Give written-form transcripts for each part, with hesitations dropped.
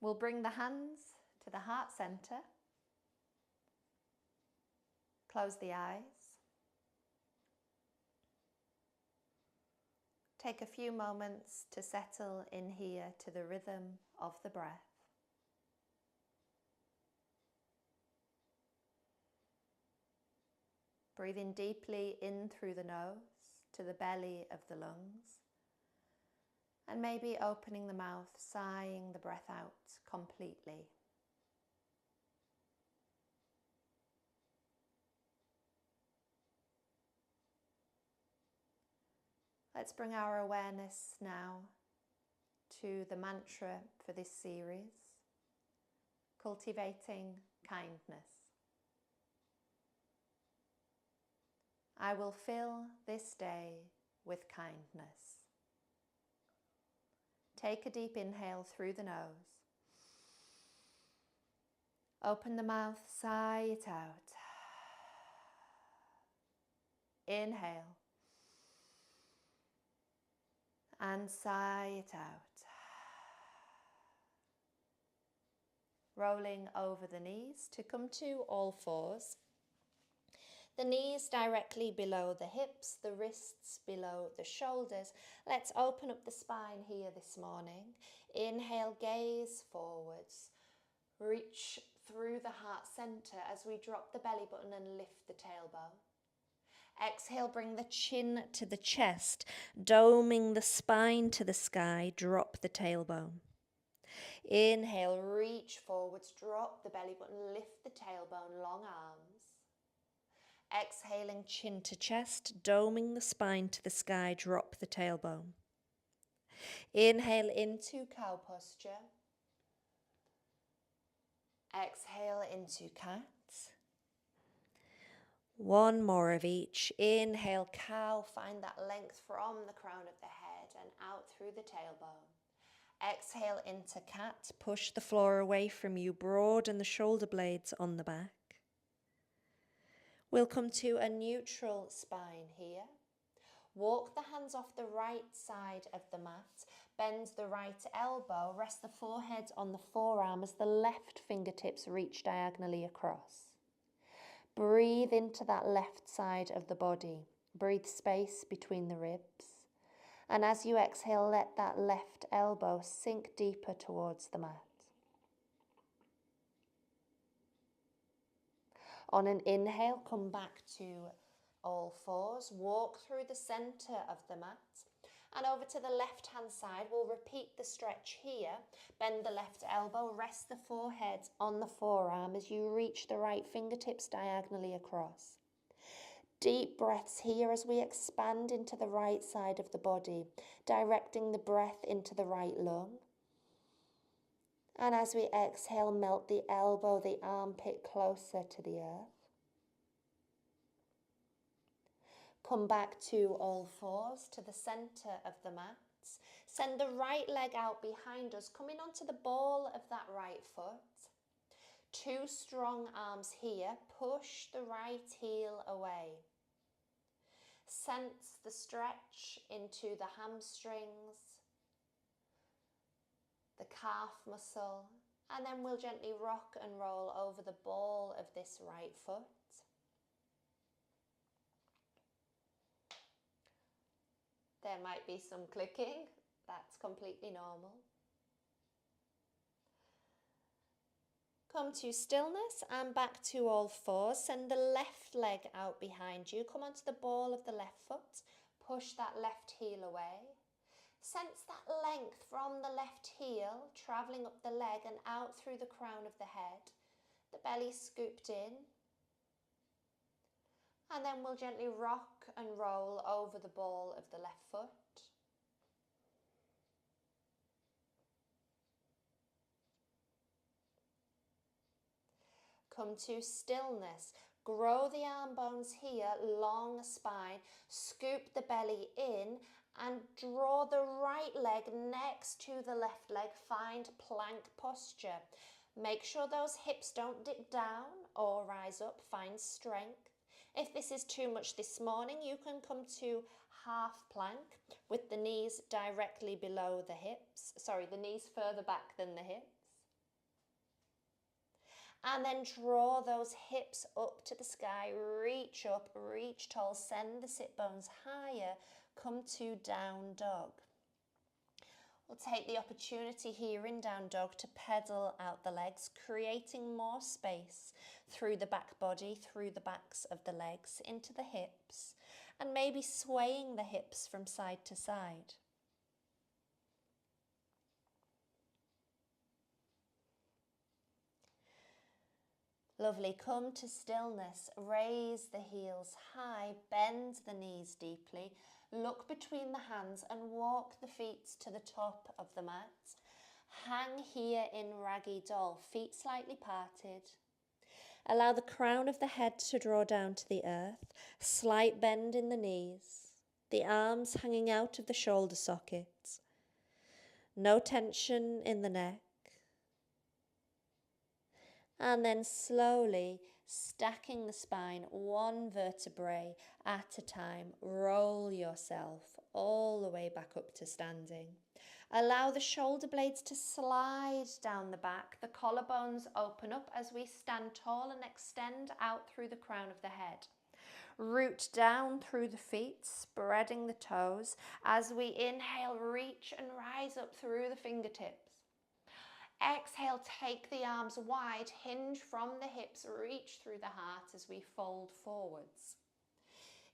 We'll bring the hands to the heart center. Close the eyes. Take a few moments to settle in here to the rhythm of the breath. Breathing deeply in through the nose to the belly of the lungs. And maybe opening the mouth, sighing the breath out completely. Let's bring our awareness now to the mantra for this series, cultivating kindness. I will fill this day with kindness. Take a deep inhale through the nose. Open the mouth, sigh it out. Inhale. And sigh it out. Rolling over the knees to come to all fours. The knees directly below the hips, the wrists below the shoulders. Let's open up the spine here this morning. Inhale, gaze forwards. Reach through the heart center as we drop the belly button and lift the tailbone. Exhale, bring the chin to the chest, doming the spine to the sky, drop the tailbone. Inhale, reach forwards, drop the belly button, lift the tailbone, long arms. Exhaling, chin to chest, doming the spine to the sky, drop the tailbone. Inhale into cow posture. Exhale into cat. One more of each. Inhale, cow, find that length from the crown of the head and out through the tailbone. Exhale into cat, push the floor away from you, broaden the shoulder blades on the back. We'll come to a neutral spine here. Walk the hands off the right side of the mat, bend the right elbow, rest the forehead on the forearm as the left fingertips reach diagonally across. Breathe into that left side of the body. Breathe space between the ribs. And as you exhale, let that left elbow sink deeper towards the mat. On an inhale, come back to all fours. Walk through the center of the mat. And over to the left-hand side, we'll repeat the stretch here. Bend the left elbow, rest the forehead on the forearm as you reach the right fingertips diagonally across. Deep breaths here as we expand into the right side of the body, directing the breath into the right lung. And as we exhale, melt the elbow, the armpit closer to the earth. Come back to all fours, to the center of the mat. Send the right leg out behind us, coming onto the ball of that right foot. Two strong arms here, push the right heel away. Sense the stretch into the hamstrings, the calf muscle, and then we'll gently rock and roll over the ball of this right foot. There might be some clicking, that's completely normal. Come to stillness and back to all fours. Send the left leg out behind you. Come onto the ball of the left foot. Push that left heel away. Sense that length from the left heel, travelling up the leg and out through the crown of the head. The belly scooped in. And then we'll gently rock and roll over the ball of the left foot. Come to stillness. Grow the arm bones here, long spine. Scoop the belly in and draw the right leg next to the left leg. Find plank posture. Make sure those hips don't dip down or rise up. Find strength. If this is too much this morning, you can come to half plank with the knees directly below the hips. Sorry, the knees further back than the hips. And then draw those hips up to the sky, reach up, reach tall, send the sit bones higher, come to down dog. We'll take the opportunity here in down dog to pedal out the legs, creating more space through the back body, through the backs of the legs, into the hips, and maybe swaying the hips from side to side. Lovely, come to stillness, raise the heels high, bend the knees deeply, look between the hands and walk the feet to the top of the mat. Hang here in raggy doll, feet slightly parted. Allow the crown of the head to draw down to the earth, slight bend in the knees, the arms hanging out of the shoulder sockets. No tension in the neck. And then slowly stacking the spine one vertebrae at a time, roll yourself all the way back up to standing. Allow the shoulder blades to slide down the back, the collarbones open up as we stand tall and extend out through the crown of the head. Root down through the feet, spreading the toes. As we inhale, reach and rise up through the fingertips. Exhale, take the arms wide, hinge from the hips, reach through the heart as we fold forwards.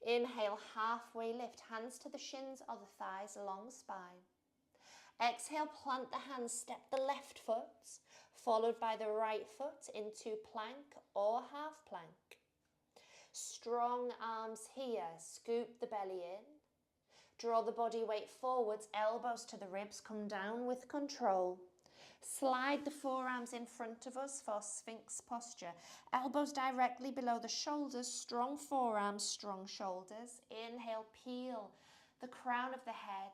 Inhale, halfway lift, hands to the shins or the thighs, long spine. Exhale, plant the hands, step the left foot, followed by the right foot into plank or half plank. Strong arms here, scoop the belly in. Draw the body weight forwards, elbows to the ribs, come down with control. Slide the forearms in front of us for Sphinx posture. Elbows directly below the shoulders, strong forearms, strong shoulders. Inhale, peel the crown of the head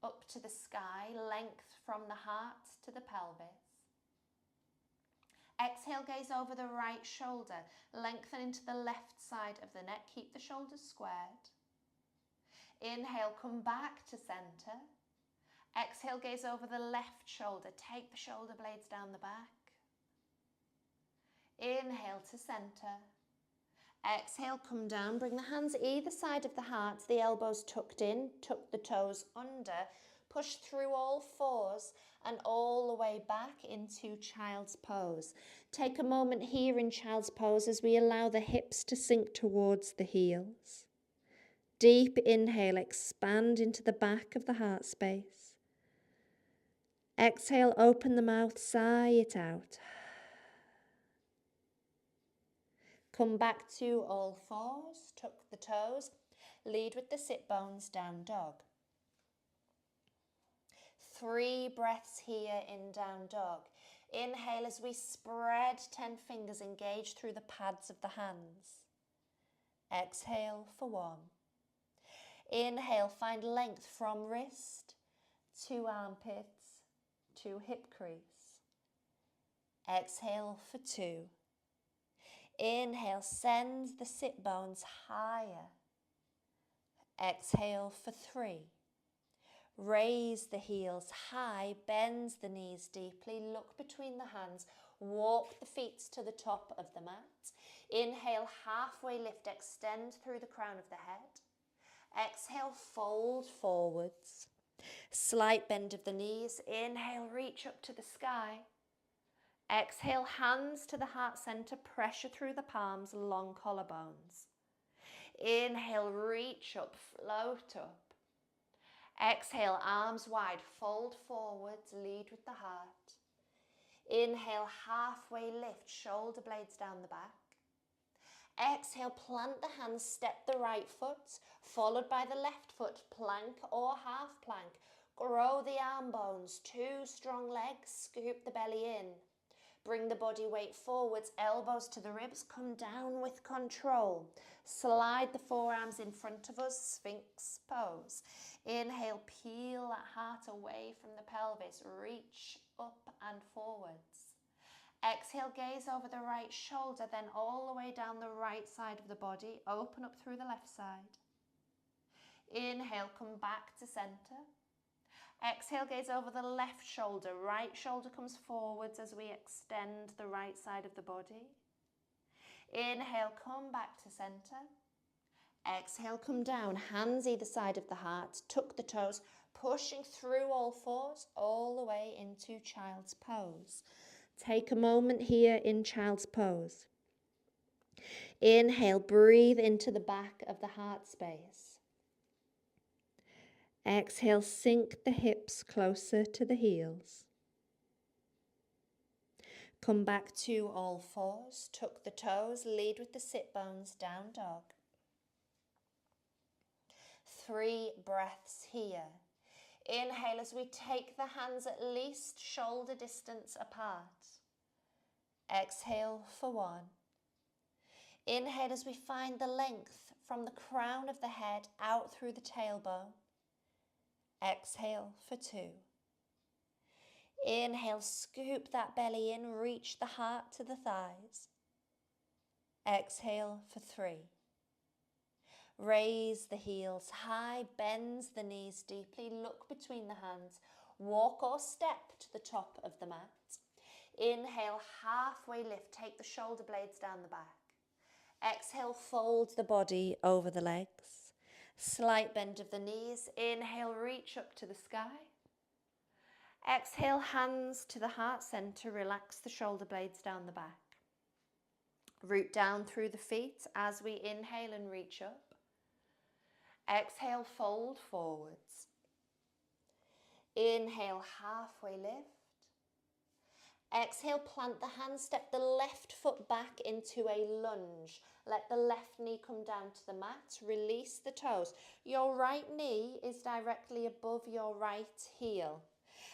up to the sky, length from the heart to the pelvis. Exhale, gaze over the right shoulder, lengthen into the left side of the neck, keep the shoulders squared. Inhale, come back to center. Exhale, gaze over the left shoulder, take the shoulder blades down the back. Inhale to center. Exhale, come down, bring the hands either side of the heart, the elbows tucked in, tuck the toes under, push through all fours and all the way back into child's pose. Take a moment here in child's pose as we allow the hips to sink towards the heels. Deep inhale, expand into the back of the heart space. Exhale, open the mouth, sigh it out. Come back to all fours, tuck the toes, lead with the sit bones, down dog. 3 breaths here in down dog. Inhale as we spread 10 fingers, engage through the pads of the hands. Exhale for 1. Inhale, find length from wrist to armpits to hip crease. Exhale for 2. Inhale, send the sit bones higher. Exhale for 3. Raise the heels high, bend the knees deeply, look between the hands, walk the feet to the top of the mat. Inhale, halfway lift, extend through the crown of the head. Exhale, fold forwards. Slight bend of the knees. Inhale, reach up to the sky. Exhale, hands to the heart center, pressure through the palms, long collarbones. Inhale, reach up, float up. Exhale, arms wide, fold forwards, lead with the heart. Inhale, halfway lift, shoulder blades down the back. Exhale, plant the hands, step the right foot, followed by the left foot, plank or half plank. Grow the arm bones, 2 strong legs, scoop the belly in. Bring the body weight forwards, elbows to the ribs, come down with control. Slide the forearms in front of us, Sphinx pose. Inhale, peel that heart away from the pelvis, reach up and forwards. Exhale, gaze over the right shoulder, then all the way down the right side of the body, open up through the left side. Inhale, come back to center. Exhale, gaze over the left shoulder. Right shoulder comes forwards as we extend the right side of the body. Inhale, come back to center. Exhale, come down, hands either side of the heart, tuck the toes, pushing through all fours, all the way into child's pose. Take a moment here in child's pose. Inhale, breathe into the back of the heart space. Exhale, sink the hips closer to the heels. Come back to all fours, tuck the toes, lead with the sit bones, down dog. 3 breaths here. Inhale as we take the hands at least shoulder distance apart. Exhale for 1. Inhale as we find the length from the crown of the head out through the tailbone. Exhale for 2. Inhale, scoop that belly in, reach the heart to the thighs. Exhale for 3. Raise the heels high, bend the knees deeply, look between the hands, walk or step to the top of the mat. Inhale, halfway lift, take the shoulder blades down the back. Exhale, fold the body over the legs. Slight bend of the knees. Inhale, reach up to the sky. Exhale, hands to the heart center, relax the shoulder blades down the back. Root down through the feet as we inhale and reach up. Exhale, fold forwards. Inhale, halfway lift. Exhale, plant the hands, step the left foot back into a lunge. Let the left knee come down to the mat, release the toes. Your right knee is directly above your right heel.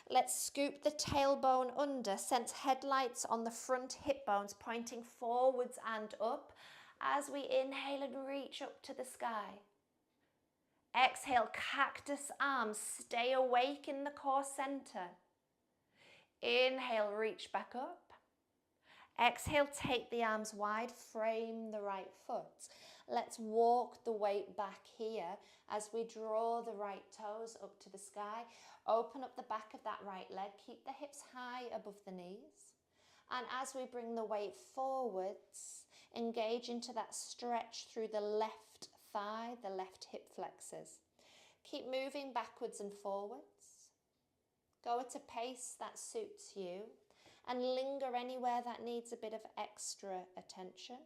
Let's scoop the tailbone under, sense headlights on the front hip bones pointing forwards and up as we inhale and reach up to the sky. Exhale, cactus arms, stay awake in the core center. Inhale, reach back up. Exhale, take the arms wide, frame the right foot. Let's walk the weight back here as we draw the right toes up to the sky. Open up the back of that right leg, keep the hips high above the knees. And as we bring the weight forwards, engage into that stretch through the left thigh, the left hip flexors. Keep moving backwards and forwards. Go at a pace that suits you and linger anywhere that needs a bit of extra attention.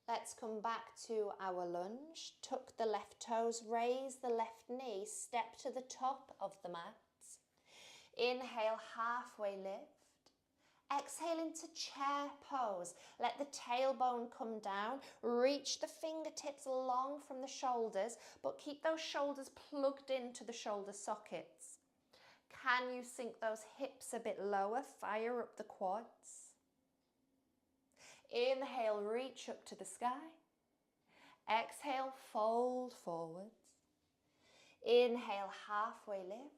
Let's come back to our lunge. Tuck the left toes, raise the left knee, step to the top of the mat. Inhale, halfway lift. Exhale into chair pose. Let the tailbone come down. Reach the fingertips long from the shoulders, but keep those shoulders plugged into the shoulder sockets. Can you sink those hips a bit lower? Fire up the quads. Inhale, reach up to the sky. Exhale, fold forwards. Inhale, halfway lift.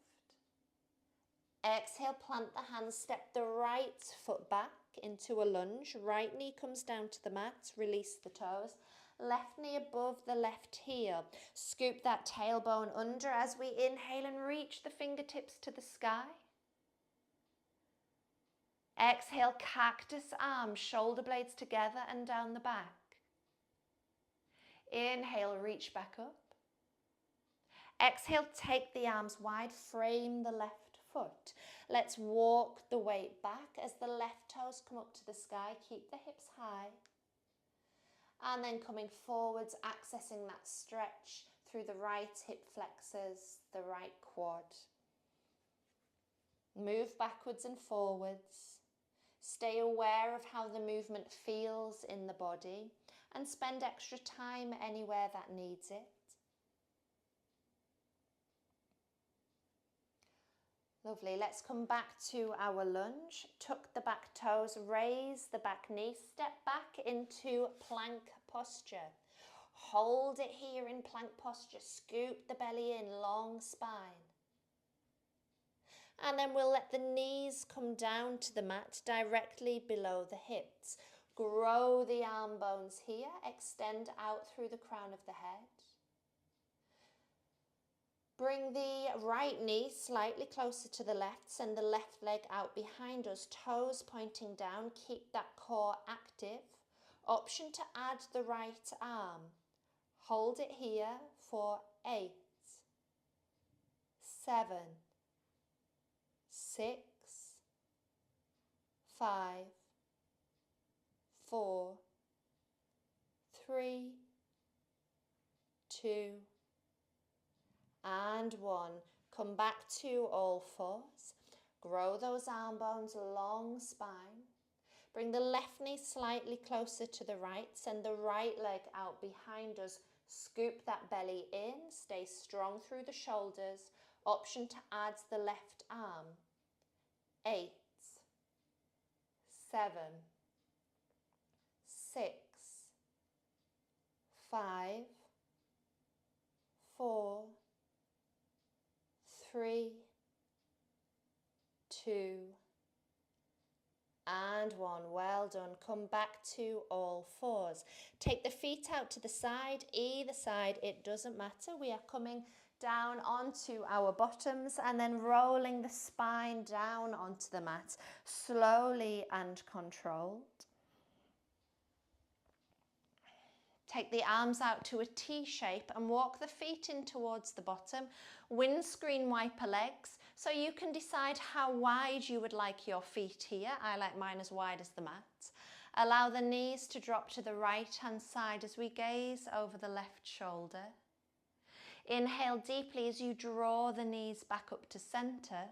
Exhale, plant the hands, step the right foot back into a lunge. Right knee comes down to the mat, release the toes. Left knee above the left heel. Scoop that tailbone under as we inhale and reach the fingertips to the sky. Exhale, cactus arms, shoulder blades together and down the back. Inhale, reach back up. Exhale, take the arms wide, frame the left foot. Let's walk the weight back as the left toes come up to the sky. Keep the hips high. And then coming forwards, accessing that stretch through the right hip flexors, the right quad. Move backwards and forwards. Stay aware of how the movement feels in the body and spend extra time anywhere that needs it. Lovely, let's come back to our lunge. Tuck the back toes, raise the back knee, step back into plank posture. Hold it here in plank posture, scoop the belly in, long spine. And then we'll let the knees come down to the mat directly below the hips. Grow the arm bones here, extend out through the crown of the head. Bring the right knee slightly closer to the left, send the left leg out behind us, toes pointing down, keep that core active. Option to add the right arm. Hold it here for 8, 7, 6, 5, 4, 3, 2, and 1. Come back to all fours. Grow those arm bones, long spine. Bring the left knee slightly closer to the right. Send the right leg out behind us. Scoop that belly in. Stay strong through the shoulders. Option to add the left arm. 8, 7, 6, 5, 4, 3, 2, and 1. Well done. Come back to all fours. Take the feet out to the side, either side, it doesn't matter. We are coming down onto our bottoms and then rolling the spine down onto the mat, slowly and controlled. Take the arms out to a T shape and walk the feet in towards the bottom. Windscreen wiper legs, so you can decide how wide you would like your feet here. I like mine as wide as the mat. Allow the knees to drop to the right hand side as we gaze over the left shoulder. Inhale deeply as you draw the knees back up to center.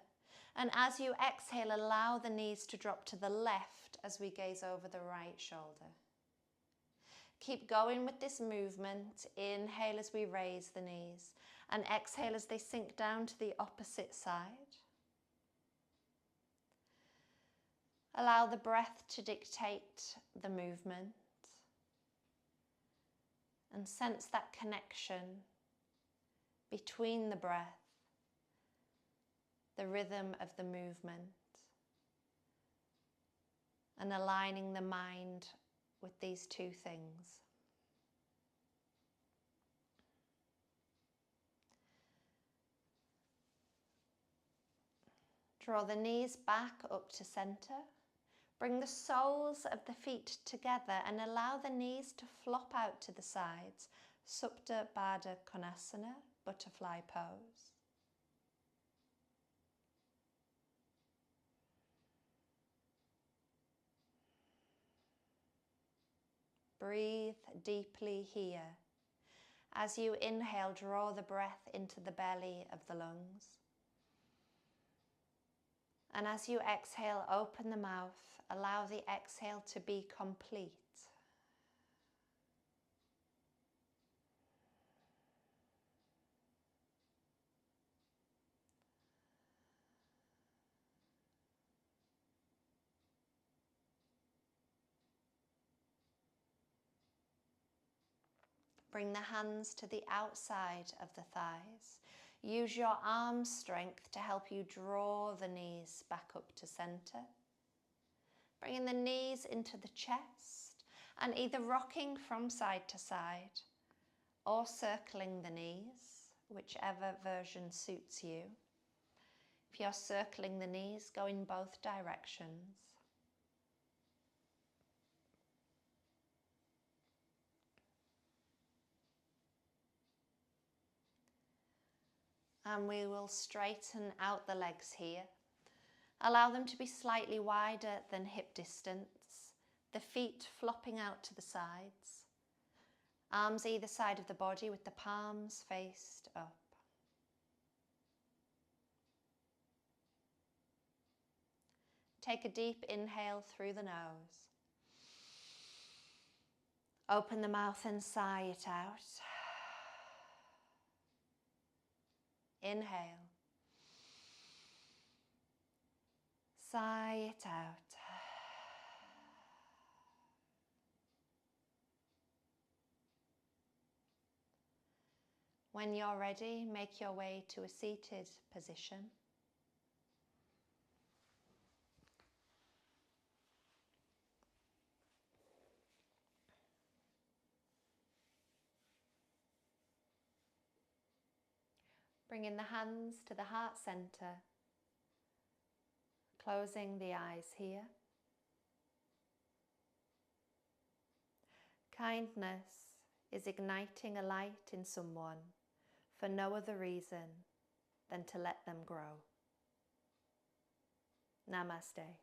And as you exhale, allow the knees to drop to the left as we gaze over the right shoulder. Keep going with this movement. Inhale as we raise the knees and exhale as they sink down to the opposite side. Allow the breath to dictate the movement and sense that connection between the breath, the rhythm of the movement, and aligning the mind with these two things. Draw the knees back up to center. Bring the soles of the feet together and allow the knees to flop out to the sides. Supta Baddha Konasana, butterfly pose. Breathe deeply here. As you inhale, draw the breath into the belly of the lungs. And as you exhale, open the mouth. Allow the exhale to be complete. Bring the hands to the outside of the thighs. Use your arm strength to help you draw the knees back up to center. Bringing the knees into the chest and either rocking from side to side or circling the knees, whichever version suits you. If you're circling the knees, go in both directions. And we will straighten out the legs here. Allow them to be slightly wider than hip distance, the feet flopping out to the sides. Arms either side of the body with the palms faced up. Take a deep inhale through the nose. Open the mouth and sigh it out. Inhale. Sigh it out. When you're ready, make your way to a seated position. Bringing the hands to the heart center, closing the eyes here. Kindness is igniting a light in someone for no other reason than to let them grow. Namaste.